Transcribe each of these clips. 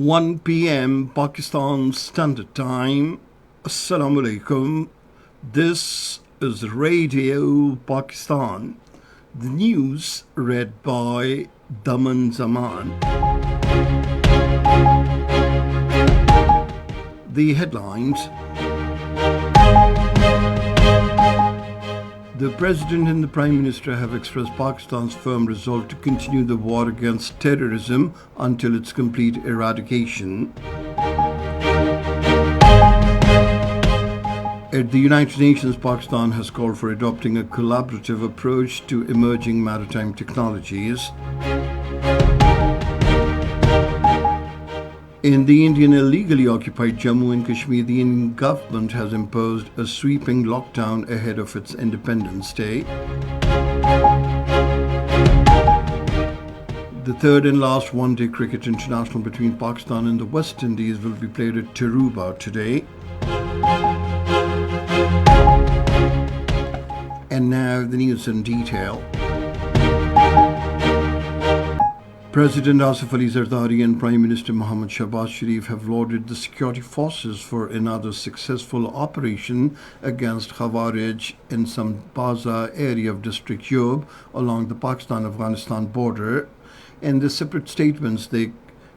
1 p.m. Pakistan Standard Time. Assalamu alaikum. This is Radio Pakistan. The news read by Daman Zaman. The headlines. The President and the Prime Minister have expressed Pakistan's firm resolve to continue the war against terrorism until its complete eradication. At the United Nations, Pakistan has called for adopting a collaborative approach to emerging maritime technologies. In the Indian illegally occupied Jammu and Kashmir, the Indian government has imposed a sweeping lockdown ahead of its Independence Day. The third and last one-day cricket international between Pakistan and the West Indies will be played at Tarouba today. And now the news in detail. President Asif Ali Zardari and Prime Minister Mohammad Shahbaz Sharif have lauded the security forces for another successful operation against Khawarij in Sambaza area of District Yob along the Pakistan-Afghanistan border. In the separate statements, they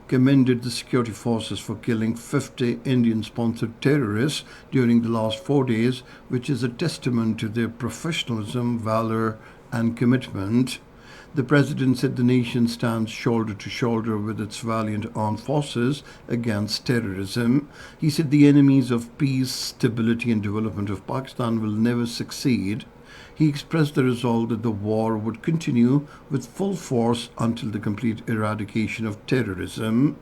commended the security forces for killing 50 Indian-sponsored terrorists during the last 4 days, which is a testament to their professionalism, valor, and commitment. The President said the nation stands shoulder to shoulder with its valiant armed forces against terrorism. He said the enemies of peace, stability and development of Pakistan will never succeed. He expressed the resolve that the war would continue with full force until the complete eradication of terrorism.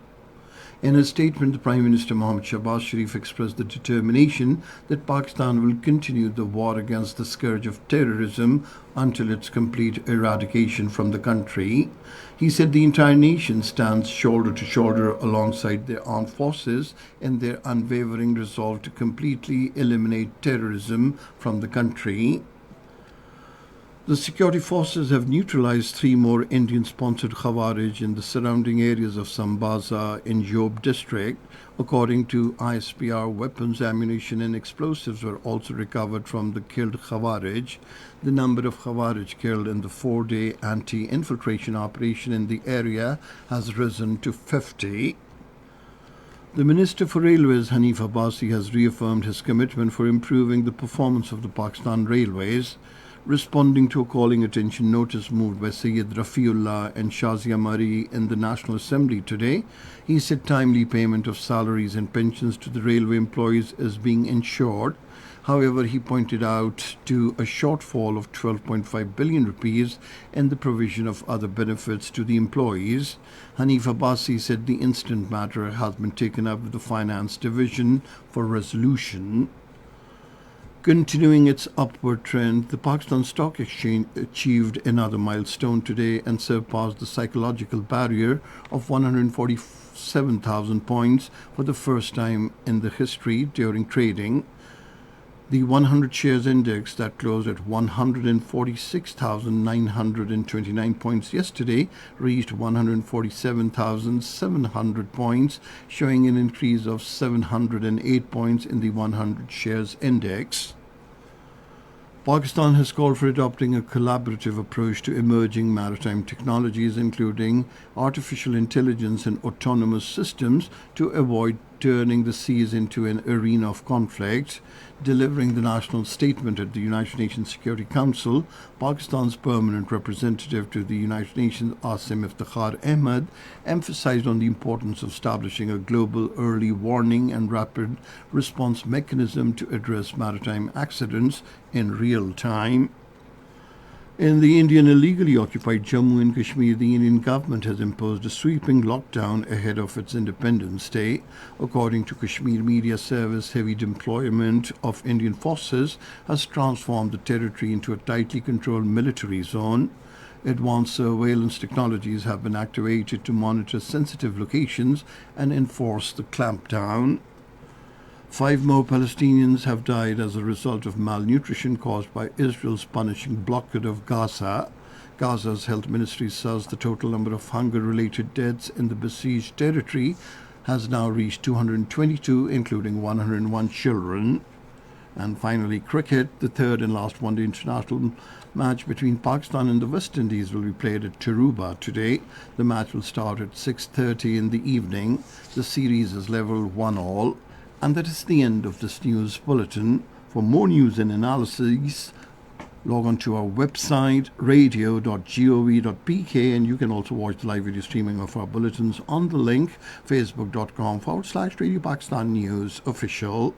In a statement, the Prime Minister Mohammad Shahbaz Sharif expressed the determination that Pakistan will continue the war against the scourge of terrorism until its complete eradication from the country. He said the entire nation stands shoulder to shoulder alongside their armed forces in their unwavering resolve to completely eliminate terrorism from the country. The security forces have neutralized 3 more Indian-sponsored Khawarij in the surrounding areas of Sambaza in Yob district. According to ISPR, weapons, ammunition and explosives were also recovered from the killed Khawarij. The number of Khawarij killed in the 4-day anti-infiltration operation in the area has risen to 50. The Minister for Railways, Hanif Abbasi, has reaffirmed his commitment for improving the performance of the Pakistan Railways. Responding to a calling attention notice moved by Sayyid Rafiullah and Shazia Mari in the National Assembly today, he said timely payment of salaries and pensions to the railway employees is being ensured. However, he pointed out to a shortfall of 12.5 billion rupees in the provision of other benefits to the employees. Hanif Abbasi said the incident matter has been taken up with the Finance Division for resolution. Continuing its upward trend, the Pakistan Stock Exchange achieved another milestone today and surpassed the psychological barrier of 147,000 points for the first time in the history during trading. The 100 shares index that closed at 146,929 points yesterday reached 147,700 points, showing an increase of 708 points in the 100 shares index. Pakistan has called for adopting a collaborative approach to emerging maritime technologies, including artificial intelligence and autonomous systems, to avoid turning the seas into an arena of conflict. Delivering the national statement at the United Nations Security Council, Pakistan's permanent representative to the United Nations, Asim Iftikhar Ahmed, emphasized on the importance of establishing a global early warning and rapid response mechanism to address maritime accidents in real time. In the Indian illegally occupied Jammu and Kashmir, the Indian government has imposed a sweeping lockdown ahead of its Independence Day. According to Kashmir Media Service, heavy deployment of Indian forces has transformed the territory into a tightly controlled military zone. Advanced surveillance technologies have been activated to monitor sensitive locations and enforce the clampdown. 5 more Palestinians have died as a result of malnutrition caused by Israel's punishing blockade of Gaza. Gaza's health ministry says the total number of hunger-related deaths in the besieged territory has now reached 222, including 101 children. And finally, cricket, the third and last one-day international match between Pakistan and the West Indies will be played at Tarouba today. The match will start at 6:30 in the evening. The series is level 1-all. And that is the end of this news bulletin. For more news and analysis, log on to our website radio.gov.pk, and you can also watch the live video streaming of our bulletins on the link facebook.com/Radio Pakistan News Official.